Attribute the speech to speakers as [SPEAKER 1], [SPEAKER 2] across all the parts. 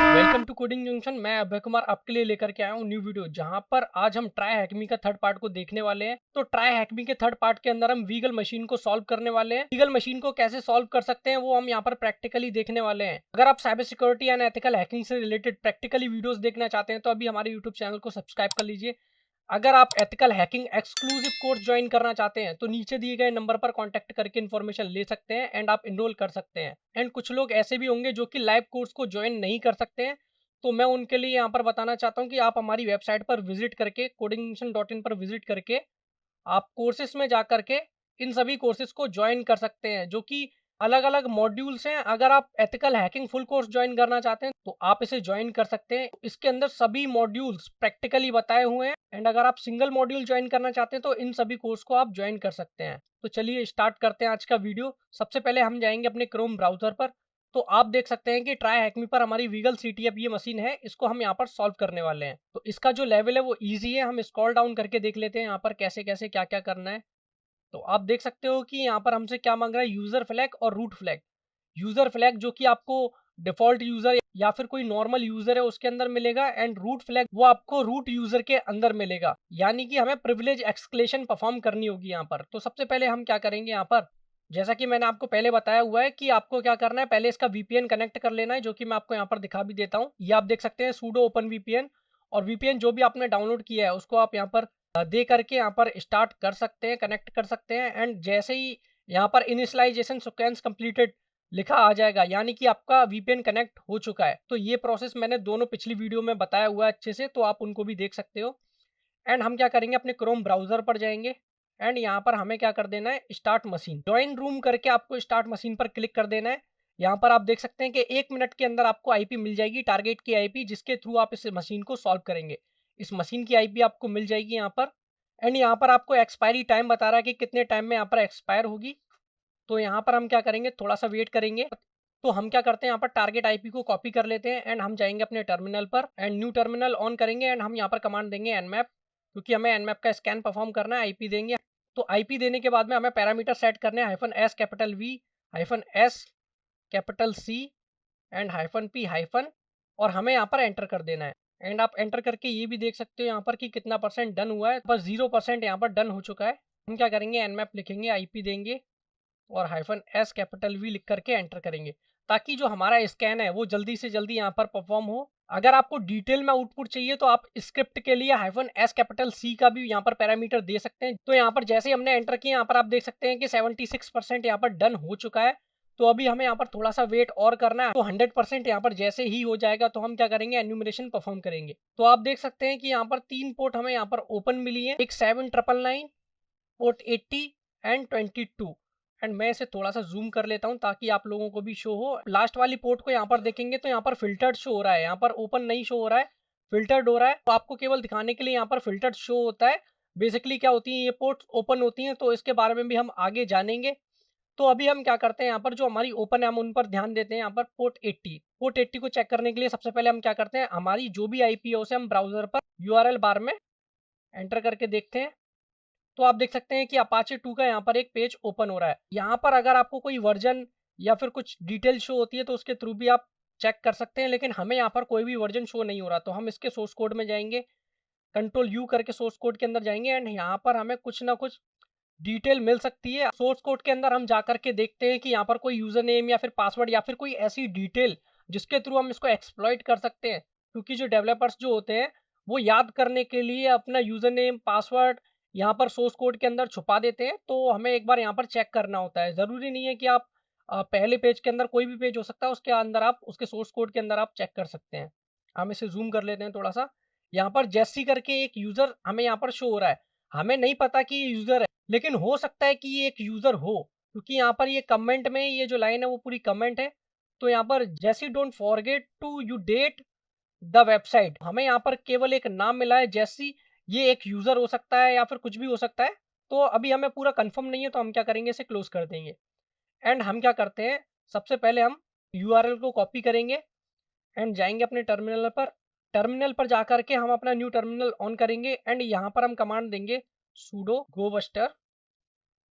[SPEAKER 1] Welcome to coding junction. मैं अभय कुमार आपके लिए लेकर के आया हूँ न्यू वीडियो, जहां पर आज हम ट्राई हैकमी का थर्ड पार्ट को देखने वाले हैं। तो ट्राई हैकमी के थर्ड पार्ट के अंदर हम वीगल मशीन को सॉल्व करने वाले हैं। वीगल मशीन को कैसे सॉल्व कर सकते हैं वो हम यहाँ पर प्रैक्टिकली देखने वाले हैं। अगर आप cyber security and ethical hacking से रिलेटेड प्रैक्टिकली वीडियोस देखना चाहते हैं तो अभी हमारे यूट्यूब चैनल को सब्सक्राइब कर लीजिए। अगर आप ethical hacking exclusive course join करना चाहते हैं तो नीचे दिए गए नंबर पर कांटेक्ट करके इन्फॉर्मेशन ले सकते हैं एंड आप इनरोल कर सकते हैं। एंड कुछ लोग ऐसे भी होंगे जो कि लाइव कोर्स को ज्वाइन नहीं कर सकते हैं, तो मैं उनके लिए यहाँ पर बताना चाहता हूँ कि आप हमारी वेबसाइट पर विजिट करके codingmission.in पर विजिट करके आप कोर्सेज में जा करके इन सभी कोर्सेज को ज्वाइन कर सकते हैं, जो कि अलग अलग मॉड्यूल्स हैं। अगर आप ethical hacking full course join करना चाहते हैं तो आप इसे ज्वाइन कर सकते हैं। इसके अंदर सभी मॉड्यूल्स प्रैक्टिकली बताए हुए हैं। एंड अगर आप सिंगल मॉड्यूल ज्वाइन करना चाहते हैं तो इन सभी कोर्स को आप ज्वाइन कर सकते हैं। तो चलिए स्टार्ट करते हैं आज का वीडियो। सबसे पहले हम जाएंगे अपने क्रोम ब्राउजर पर। तो आप देख सकते हैं कि ट्राई हैकमी पर हमारी वीगल सीटीएफ ये मशीन है, इसको हम यहाँ पर सॉल्व करने वाले हैं। तो इसका जो लेवल है वो इजी है। हम स्क्रॉल डाउन करके देख लेते हैं यहाँ पर कैसे कैसे क्या क्या करना है। तो आप देख सकते हो कि यहाँ पर हमसे क्या मांग रहा है, यूजर फ्लैग और रूट फ्लैग। यूजर फ्लैग जो कि आपको डिफॉल्ट यूजर या फिर कोई नॉर्मल यूजर है उसके अंदर मिलेगा, एंड रूट फ्लैग वो आपको रूट यूजर के अंदर मिलेगा। यानी कि हमें प्रिविलेज एक्सक्लेशन परफॉर्म करनी होगी यहाँ पर। तो सबसे पहले हम क्या करेंगे यहाँ पर, जैसा कि मैंने आपको पहले बताया हुआ है कि आपको क्या करना है, पहले इसका वीपीएन कनेक्ट कर लेना है, जो कि मैं आपको यहाँ पर दिखा भी देता हूँ। ये आप देख सकते हैं सूडो ओपन वीपीएन, और वीपीएन जो भी आपने डाउनलोड किया है उसको आप यहाँ पर दे करके यहाँ पर स्टार्ट कर सकते हैं, कनेक्ट कर सकते हैं। एंड जैसे ही यहाँ पर इनिशियलाइजेशन सीक्वेंस कंप्लीटेड लिखा आ जाएगा, यानी कि आपका वीपीएन कनेक्ट हो चुका है। तो ये प्रोसेस मैंने दोनों पिछली वीडियो में बताया हुआ है अच्छे से, तो आप उनको भी देख सकते हो। एंड हम क्या करेंगे, अपने क्रोम ब्राउजर पर जाएंगे एंड यहाँ पर हमें क्या कर देना है, स्टार्ट मशीन ज्वाइन रूम करके आपको स्टार्ट मशीन पर क्लिक कर देना है। यहाँ पर आप देख सकते हैं कि 1 मिनट के अंदर आपको आईपी मिल जाएगी, टारगेट की आईपी, जिसके थ्रू आप इस मशीन को सॉल्व करेंगे। इस मशीन की आईपी आपको मिल जाएगी यहाँ पर। एंड यहाँ पर आपको एक्सपायरी टाइम बता रहा है कि कितने टाइम में यहाँ पर एक्सपायर होगी। तो यहाँ पर हम क्या करेंगे, थोड़ा सा वेट करेंगे। तो हम क्या करते हैं, यहाँ पर टारगेट आईपी को कॉपी कर लेते हैं एंड हम जाएंगे अपने टर्मिनल पर एंड न्यू टर्मिनल ऑन करेंगे एंड हम यहाँ पर कमांड देंगे nmap, क्योंकि हमें nmap का स्कैन परफॉर्म करना है। आईपी देंगे। तो आईपी देने के बाद में हमें पैरामीटर सेट करने हैं, -s capital V -s capital C and -p hyphen, और हमें यहाँ पर एंटर कर देना है। एंड आप एंटर करके ये भी देख सकते हो यहाँ पर कि कितना परसेंट डन हुआ है। बस 0% यहाँ पर डन हो चुका है। हम क्या करेंगे, nmap लिखेंगे, आईपी देंगे और -s कैपिटल V लिख करके एंटर करेंगे, ताकि जो हमारा स्कैन है वो जल्दी से जल्दी यहाँ पर परफॉर्म हो। अगर आपको डिटेल में आउटपुट चाहिए तो आप स्क्रिप्ट के लिए -s कैपिटल C का भी यहाँ पर पैरामीटर दे सकते हैं। तो यहाँ पर जैसे ही हमने एंटर किया, यहाँ पर आप देख सकते हैं कि 76% यहाँ पर डन हो चुका है। तो अभी हमें यहाँ पर थोड़ा सा वेट और करना है। तो 100% यहाँ पर जैसे ही हो जाएगा तो हम क्या करेंगे, एन्यूमरेशन परफॉर्म करेंगे। तो आप देख सकते हैं कि यहाँ पर 3 पोर्ट हमें यहाँ पर ओपन मिली है, एक 7999, पोर्ट 80 एंड 22। एंड मैं इसे थोड़ा सा जूम कर लेता हूं ताकि आप लोगों को भी शो हो। लास्ट वाली पोर्ट को यहाँ पर देखेंगे तो यहाँ पर फिल्टर्ड शो हो रहा है, यहाँ पर ओपन नहीं शो हो रहा है, फिल्टर्ड हो रहा है। तो आपको केवल दिखाने के लिए यहाँ पर फिल्टर्ड शो होता है। बेसिकली क्या होती है, ये पोर्ट ओपन होती हैं, तो इसके बारे में भी हम आगे जानेंगे। तो अभी हम क्या करते हैं, यहाँ पर जो हमारी ओपन है हम उन पर ध्यान देते हैं। यहाँ पर पोर्ट 80 को चेक करने के लिए सबसे पहले हम क्या करते हैं, हमारी जो भी आईपी है उसे हम ब्राउजर पर यूआरएल बार में एंटर करके देखते हैं। तो आप देख सकते हैं कि अपाचे 2 का यहाँ पर एक पेज ओपन हो रहा है। यहाँ पर अगर आपको कोई वर्जन या फिर कुछ डिटेल शो होती है तो उसके थ्रू भी आप चेक कर सकते हैं, लेकिन हमें यहाँ पर कोई भी वर्जन शो नहीं हो रहा। तो हम इसके सोर्स कोड में जाएंगे, कंट्रोल यू करके सोर्स कोड के अंदर जाएंगे एंड यहाँ पर हमें कुछ ना कुछ डिटेल मिल सकती है। सोर्स कोड के अंदर हम जा करके देखते हैं कि यहाँ पर कोई यूजर नेम या फिर पासवर्ड या फिर कोई ऐसी डिटेल जिसके थ्रू हम इसको एक्सप्लॉइट कर सकते हैं, क्योंकि जो डेवलपर्स जो होते हैं वो याद करने के लिए अपना यूजर नेम पासवर्ड यहाँ पर सोर्स कोड के अंदर छुपा देते हैं। तो हमें एक बार यहाँ पर चेक करना होता है। ज़रूरी नहीं है कि आप पहले पेज के अंदर, कोई भी पेज हो सकता है उसके अंदर आप उसके सोर्स कोड के अंदर आप चेक कर सकते हैं। हम इसे जूम कर लेते हैं थोड़ा सा। यहाँ पर जेसी करके एक यूजर हमें यहाँ पर शो हो रहा है। हमें नहीं पता कि ये यूजर है, लेकिन हो सकता है कि ये एक यूजर हो, क्योंकि यहाँ पर ये कमेंट में ये जो लाइन है वो पूरी कमेंट है। तो यहाँ पर जैसी don't forget to update the website, हमें यहाँ पर केवल एक नाम मिला है जैसी। ये एक यूजर हो सकता है या फिर कुछ भी हो सकता है। तो अभी हमें पूरा कंफर्म नहीं है, तो हम क्या करेंगे, इसे क्लोज कर देंगे। एंड हम क्या करते हैं, सबसे पहले हम यूआरएल को कॉपी करेंगे एंड जाएंगे अपने टर्मिनल पर। टर्मिनल पर जाकर के हम अपना न्यू टर्मिनल ऑन करेंगे एंड यहाँ पर हम कमांड देंगे sudo gobuster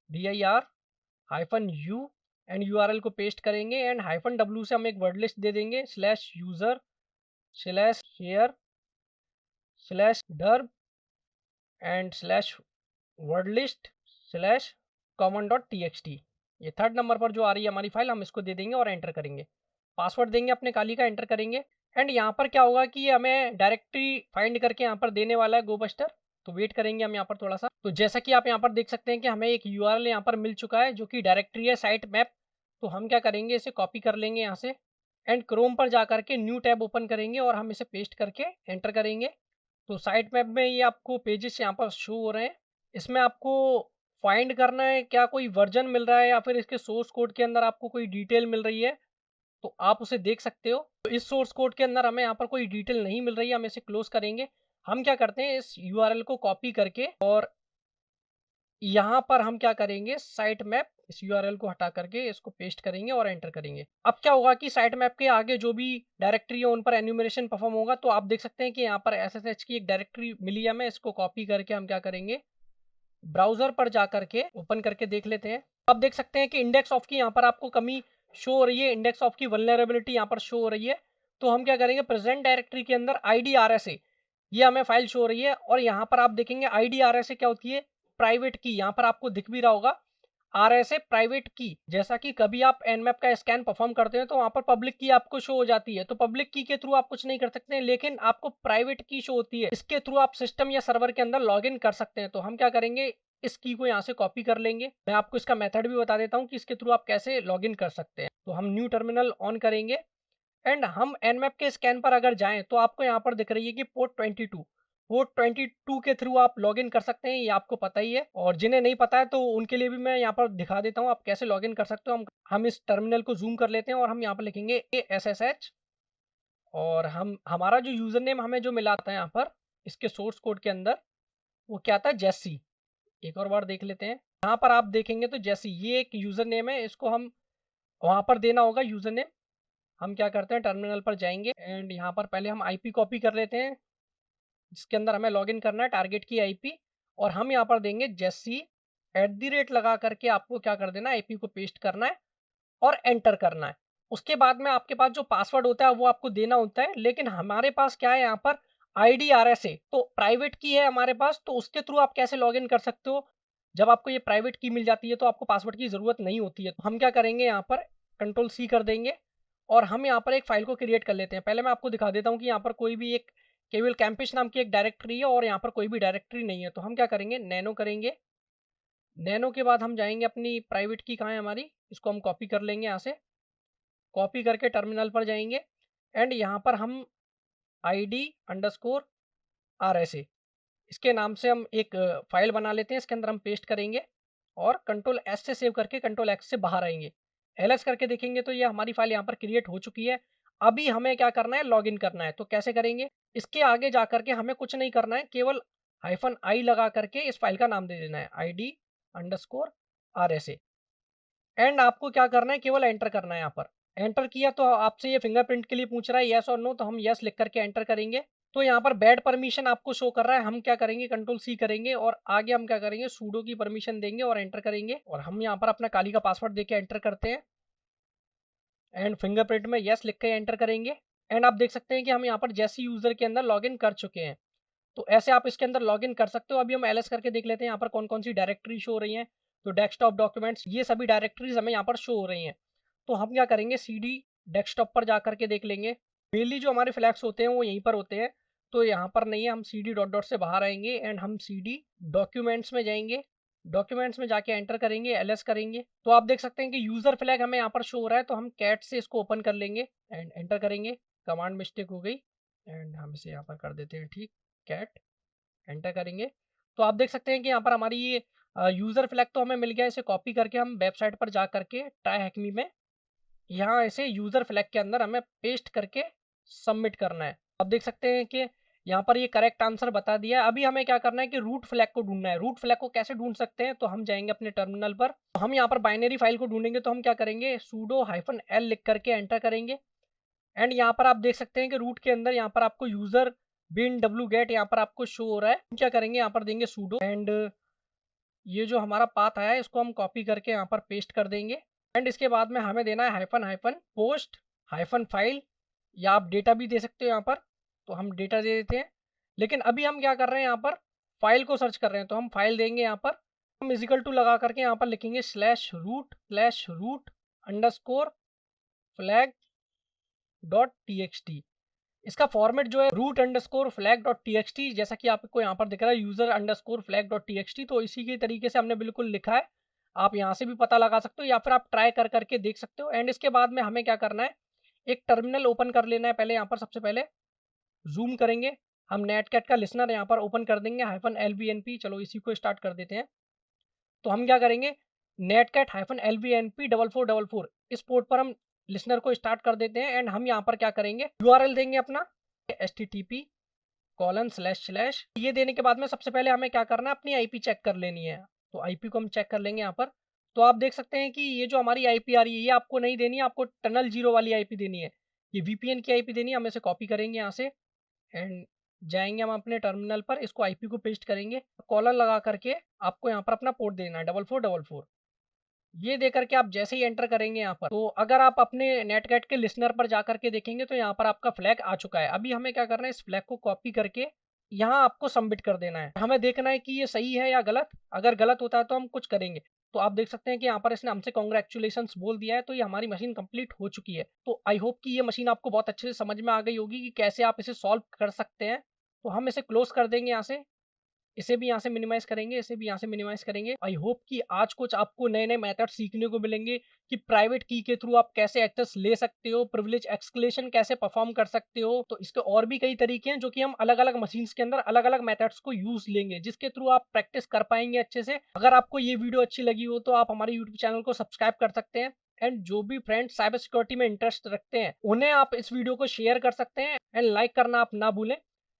[SPEAKER 1] dir -u and URL को पेस्ट करेंगे एंड -w से हम एक वर्ड लिस्ट दे देंगे /user slash share slash dirb and slash word list slash common dot T. ये थर्ड नंबर पर जो आ रही है हमारी फाइल, हम इसको दे देंगे और एंटर करेंगे। पासवर्ड देंगे अपने काली का, एंटर करेंगे। एंड यहाँ पर क्या होगा कि ये हमें डायरेक्टरी फाइंड करके यहाँ पर देने वाला है गोबस्टर। तो वेट करेंगे हम यहाँ पर थोड़ा सा। तो जैसा कि आप यहाँ पर देख सकते हैं कि हमें एक यूआरएल यहाँ पर मिल चुका है जो कि डायरेक्टरी है साइट मैप। तो हम क्या करेंगे, इसे कॉपी कर लेंगे यहाँ से एंड क्रोम पर जा करके न्यू टैब ओपन करेंगे और हम इसे पेस्ट करके एंटर करेंगे। तो साइट मैप में ये आपको पेजेस यहाँ पर शो हो रहे हैं। इसमें आपको फाइंड करना है क्या कोई वर्जन मिल रहा है या फिर इसके सोर्स कोड के अंदर आपको कोई डिटेल मिल रही है, तो आप उसे देख सकते हो। तो इस सोर्स कोड के अंदर हमें यहाँ पर कोई डिटेल नहीं मिल रही है, हम इसे क्लोज करेंगे। हम क्या करते हैं, इस यूआरएल को कॉपी करके और यहाँ पर हम क्या करेंगे, साइट मैप, इस यूआरएल को हटा करके इसको पेस्ट करेंगे और एंटर करेंगे। अब क्या होगा कि साइट मैप के आगे जो भी डायरेक्टरी है उन पर एन्यूमरेशन परफॉर्म होगा। तो आप देख सकते हैं कि यहाँ पर एसएसएच की एक डायरेक्टरी मिली है हमें। इसको कॉपी करके हम क्या करेंगे, ब्राउजर पर जा करके ओपन करके देख लेते हैं। आप देख सकते हैं कि इंडेक्स ऑफ की यहाँ पर आपको कमी शो हो रही है, इंडेक्स ऑफ की वल्नरेबिलिटी यहाँ पर शो हो रही है। तो हम क्या करेंगे, प्रेजेंट डायरेक्टरी के अंदर IDRSA ये हमें फाइल शो हो रही है। और यहाँ पर आप देखेंगे IDRSA क्या होती है, प्राइवेट की। यहाँ पर आपको दिख भी रहा होगा RSA प्राइवेट की। जैसा कि कभी आप nmap का स्कैन परफॉर्म करते हैं तो वहां पर पब्लिक की आपको शो हो जाती है। तो पब्लिक की के थ्रू आप कुछ नहीं कर सकते हैं, लेकिन आपको प्राइवेट की शो होती है। इसके थ्रू आप सिस्टम या सर्वर के अंदर लॉग इन कर सकते हैं। तो हम क्या करेंगे, इस की को यहाँ से कॉपी कर लेंगे। मैं आपको इसका मेथड भी बता देता हूँ कि इसके थ्रू आप कैसे लॉग इन कर सकते हैं। तो हम न्यू टर्मिनल ऑन करेंगे एंड हम nmap के स्कैन पर अगर जाएं तो आपको यहाँ पर दिख रही है कि पोर्ट 22 के थ्रू आप लॉगिन कर सकते हैं, ये आपको पता ही है। और जिन्हें नहीं पता है तो उनके लिए भी मैं यहाँ पर दिखा देता हूँ आप कैसे लॉगिन कर सकते हो। हम इस टर्मिनल को जूम कर लेते हैं और हम यहाँ पर लिखेंगे ASSH और हम हमारा जो यूजर नेम हमें जो मिला था यहाँ पर इसके सोर्स कोड के अंदर, वो क्या था, जेसी। एक और बार देख लेते हैं। यहाँ पर आप देखेंगे तो जेसी ये एक यूजर नेम है, इसको हम वहाँ पर देना होगा यूजर नेम। हम क्या करते हैं, टर्मिनल पर जाएंगे एंड यहाँ पर पहले हम आईपी कॉपी कर लेते हैं जिसके अंदर हमें लॉगिन करना है, टारगेट की आईपी। और हम यहाँ पर देंगे जेसी @ लगा करके आपको क्या कर देना है, आईपी को पेस्ट करना है और एंटर करना है। उसके बाद में आपके पास जो पासवर्ड होता है वो आपको देना होता है। लेकिन हमारे पास क्या है, यहाँ पर IDRSA तो प्राइवेट की है हमारे पास, तो उसके थ्रू आप कैसे लॉगिन कर सकते हो। जब आपको ये प्राइवेट की मिल जाती है तो आपको पासवर्ड की जरूरत नहीं होती है। तो हम क्या करेंगे, यहाँ पर Ctrl+C कर देंगे और हम यहाँ पर एक फाइल को क्रिएट कर लेते हैं। पहले मैं आपको दिखा देता हूँ कि यहाँ पर कोई भी एक केवल कैंपिश नाम की एक डायरेक्टरी है और यहाँ पर कोई भी डायरेक्टरी नहीं है। तो हम क्या करेंगे, नैनो करेंगे। नैनो के बाद हम जाएंगे अपनी प्राइवेट की कहाँ है हमारी, इसको हम कॉपी कर लेंगे यहाँ से। कॉपी करके टर्मिनल पर जाएंगे एंड यहाँ पर हम ID_RSA इसके नाम से हम एक फाइल बना लेते हैं। इसके अंदर हम पेस्ट करेंगे और Ctrl+S से सेव करके Ctrl+X से बाहर आएंगे। LS करके देखेंगे तो ये हमारी फाइल यहाँ पर क्रिएट हो चुकी है। अभी हमें क्या करना है, लॉगिन करना है। तो कैसे करेंगे, इसके आगे जा करके हमें कुछ नहीं करना है, केवल -i लगा करके इस फाइल का नाम दे देना है ID_RSA एंड आपको क्या करना है, केवल एंटर करना है। यहाँ पर एंटर किया तो आपसे ये फिंगरप्रिंट के लिए पूछ रहा है येस और नो, तो हम येस लिख करके एंटर करेंगे। तो यहाँ पर बैड परमिशन आपको शो कर रहा है। हम क्या करेंगे, Ctrl+C करेंगे और आगे हम क्या करेंगे, सूडो की परमिशन देंगे और एंटर करेंगे। और हम यहाँ पर अपना काली का पासवर्ड देके एंटर करते हैं एंड फिंगरप्रिंट में येस लिख के एंटर करेंगे। एंड आप देख सकते हैं कि हम यहाँ पर जैसी यूजर के अंदर लॉगिन कर चुके हैं। तो ऐसे आप इसके अंदर लॉगिन कर सकते हो। अभी हम LS करके देख लेते हैं यहाँ पर कौन कौन सी डायरेक्टरी शो हो रही हैं। तो डेस्कटॉप, डॉक्यूमेंट्स, ये सभी डायरेक्टरीज हमें यहाँ पर शो हो रही हैं। तो हम क्या करेंगे, CD डेस्कटॉप पर जा करके देख लेंगे। मेनली जो हमारे फ्लैग्स होते हैं वो यहीं पर होते हैं, तो यहाँ पर नहीं है। हम CD डॉट डॉट से बाहर आएंगे एंड हम CD डॉक्यूमेंट्स में जाएंगे। डॉक्यूमेंट्स में जाके एंटर करेंगे, LS करेंगे। तो आप देख सकते हैं कि यूजर फ्लैग हमें यहाँ पर शो हो रहा है। तो हम कैट से इसको ओपन कर लेंगे एंड एंटर करेंगे। कमांड मिस्टेक हो गई एंड हम इसे यहाँ पर कर देते हैं ठीक, कैट, एंटर करेंगे। तो आप देख सकते हैं कि यहाँ पर हमारी ये यूजर फ्लैग तो हमें मिल गया। इसे कॉपी करके हम वेबसाइट पर जा करके ट्राई हैकमी में यहाँ इसे यूजर फ्लैग के अंदर हमें पेस्ट करके सबमिट करना है। आप देख सकते हैं कि यहाँ पर ये करेक्ट आंसर बता दिया। अभी हमें क्या करना है कि रूट फ्लैग को ढूंढना है। रूट फ्लैग को कैसे ढूंढ सकते हैं, तो हम जाएंगे अपने टर्मिनल पर। तो हम यहाँ पर बाइनरी फाइल को ढूंढेंगे। तो हम क्या करेंगे, sudo-l लिख करके एंटर करेंगे एंड यहाँ पर आप देख सकते हैं कि रूट के अंदर यहाँ पर आपको यूजर bin wget यहाँ पर आपको शो हो रहा है। हम क्या करेंगे, यहाँ पर देंगे sudo एंड ये जो हमारा पाथ आया है इसको हम कॉपी करके यहाँ पर पेस्ट कर देंगे एंड इसके बाद में हमें देना है -पोस्ट -फाइल। या आप डेटा भी दे सकते हो यहाँ पर, तो हम डेटा दे देते हैं। लेकिन अभी हम क्या कर रहे हैं, यहाँ पर फाइल को सर्च कर रहे हैं, तो हम फाइल देंगे यहाँ पर, हम इजिकल टू लगा करके यहाँ पर लिखेंगे /root underscore flag dot T. इसका फॉर्मेट जो है root underscore flag dot T, जैसा कि आपको यहाँ पर दिख रहा है user underscore flag dot T, तो इसी के तरीके से हमने बिल्कुल लिखा है। आप यहाँ से भी पता लगा सकते हो या फिर आप ट्राई कर करके देख सकते हो। एंड इसके बाद में हमें क्या करना है, एक टर्मिनल ओपन कर लेना है। पहले यहाँ पर सबसे पहले जूम करेंगे, हम नेटकैट का लिसनर यहाँ पर ओपन कर देंगे -lvnp, चलो इसी को स्टार्ट कर देते हैं। तो हम क्या करेंगे, नेटकैट -lvnp 4444 इस पोर्ट पर हम लिसनर को स्टार्ट कर देते हैं। एंड हम यहाँ पर क्या करेंगे, यूआरएल देंगे अपना http:// ये देने के बाद में सबसे पहले हमें क्या करना है, अपनी आईपी चेक कर लेनी है। तो आईपी को हम चेक कर लेंगे यहाँ पर। तो आप देख सकते हैं कि ये जो हमारी आईपी आ रही है, ये आपको नहीं देनी है, आपको टनल 0 वाली आईपी देनी है। ये वीपीएन की आईपी देनी है। हम इसे कॉपी करेंगे यहाँ से एंड जाएंगे हम अपने टर्मिनल पर, इसको आईपी को पेस्ट करेंगे, कॉलन लगा करके आपको यहाँ पर अपना पोर्ट देना है 4444। ये दे करके आप जैसे ही एंटर करेंगे यहाँ पर, तो अगर आप अपने नेटकैट के लिसनर पर जा करके देखेंगे तो यहाँ पर आपका फ्लैग आ चुका है। अभी हमें क्या करना है, इस फ्लैग को कॉपी करके यहाँ आपको सबमिट कर देना है। हमें देखना है कि ये सही है या गलत। अगर गलत होता है तो हम कुछ करेंगे। तो आप देख सकते हैं कि यहाँ पर इसने हमसे कॉन्ग्रेचुलेशंस बोल दिया है, तो ये हमारी मशीन कंप्लीट हो चुकी है। तो आई होप कि ये मशीन आपको बहुत अच्छे से समझ में आ गई होगी कि कैसे आप इसे सॉल्व कर सकते हैं। तो हम इसे क्लोज कर देंगे यहाँ से, इसे भी यहाँ से मिनिमाइज करेंगे, इसे भी यहाँ से मिनिमाइज करेंगे। आई होप कि आज कुछ आपको नए नए मेथड सीखने को मिलेंगे कि प्राइवेट की के थ्रू आप कैसे एक्सेस ले सकते हो, प्रिविलेज एक्सक्लेशन कैसे परफॉर्म कर सकते हो। तो इसके और भी कई तरीके हैं जो कि हम अलग अलग मशीन्स के अंदर अलग अलग मेथड्स को यूज लेंगे, जिसके थ्रू आप प्रैक्टिस कर पाएंगे अच्छे से। अगर आपको ये वीडियो अच्छी लगी हो तो आप हमारे यूट्यूब चैनल को सब्सक्राइब कर सकते हैं। एंड जो भी फ्रेंड्स साइबर सिक्योरिटी में इंटरेस्ट रखते हैं उन्हें आप इस वीडियो को शेयर कर सकते हैं एंड लाइक करना आप ना भूलें।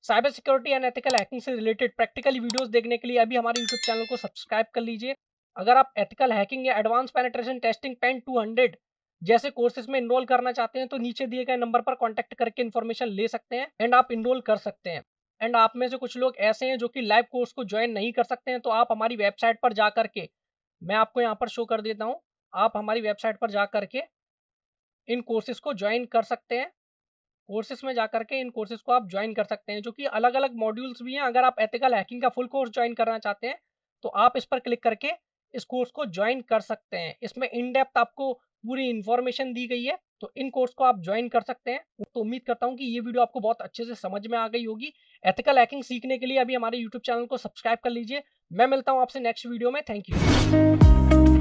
[SPEAKER 1] Cyber security and ethical hacking से रिलेटेड प्रैक्टिकली वीडियोस देखने के लिए अभी हमारे यूट्यूब चैनल को सब्सक्राइब कर लीजिए। अगर आप एथिकल हैकिंग या एडवांस पेनिट्रेशन टेस्टिंग पेन 200 जैसे कोर्सेज में इनरोल करना चाहते हैं तो नीचे दिए गए नंबर पर कॉन्टैक्ट करके इन्फॉर्मेशन ले सकते हैं एंड आप इनरोल कर सकते हैं। एंड आप में से कुछ लोग ऐसे हैं जो कि लाइव कोर्स को ज्वाइन नहीं कर सकते हैं, तो आप हमारी वेबसाइट पर जा करके, मैं आपको यहाँ पर शो कर देता हूँ, आप हमारी वेबसाइट पर जा करके इन कोर्सेज को ज्वाइन कर सकते हैं। कोर्सेज में जाकर के इन कोर्सेज को आप ज्वाइन कर सकते हैं, जो कि अलग अलग मॉड्यूल्स भी हैं। अगर आप एथिकल हैकिंग का फुल कोर्स ज्वाइन करना चाहते हैं तो आप इस पर क्लिक करके इस कोर्स को ज्वाइन कर सकते हैं। इसमें इन डेप्थ आपको पूरी इंफॉर्मेशन दी गई है, तो इन कोर्स को आप ज्वाइन कर सकते हैं। तो उम्मीद करता हूँ कि ये वीडियो आपको बहुत अच्छे से समझ में आ गई होगी। एथिकल हैकिंग सीखने के लिए अभी हमारे यूट्यूब चैनल को सब्सक्राइब कर लीजिए। मैं मिलता हूँ आपसे नेक्स्ट वीडियो में। Thank you.